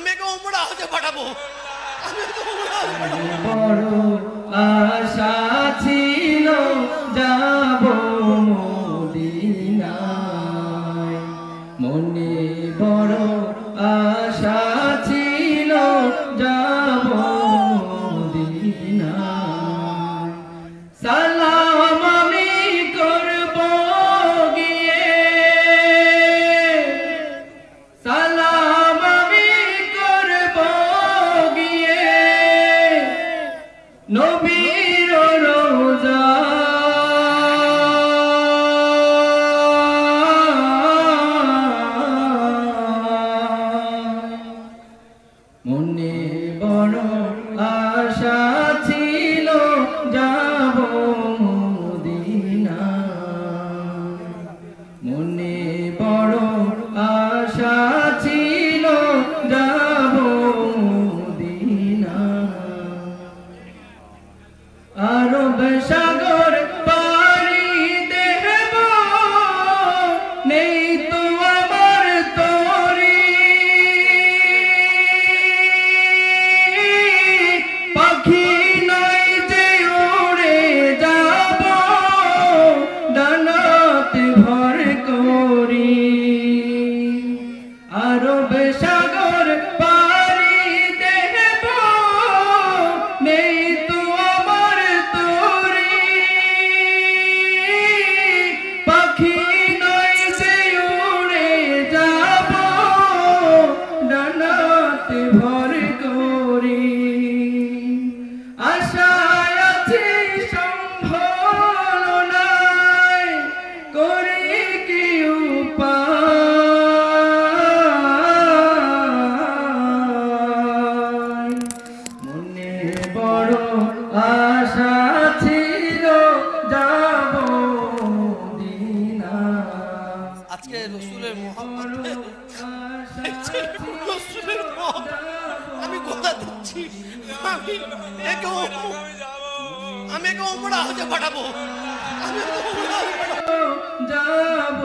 আমি একে উমরা হতে পাঠাবো। বড় আশা ছিল যাব মদিনায়, মনে বড় আশা ছিল যাব মদিনায়। সালাম আমি করব গিয়ে, সালাম আমি করব গিয়ে নবীর রোজা, মনে বড় আশা ছিল যাব মদিনা, মনে বড় আশা ছিল যাব মদিনা। আরব সাগর পাড়ি দেব, নেই তো আমার তরি, পাখি নয় যে উড়ে যাব, ডানাতে ভর করি। আরব সাগর পাড়ি দেব, নেই তো আমার তরি, পাখি নয় যে উড়ে যাব, ডানাতে ভর করি। আশায় আছি সম্ভল নাই, করি কি উপায়, মনে বড় আশা ছিল যাব মদিনা। আজকে রসুলের মোহাম্মদ, রসুলের মোহাম্মদ আমি কথা দিচ্ছি, আমি একে উমরা হতে পাঠাবো। যাব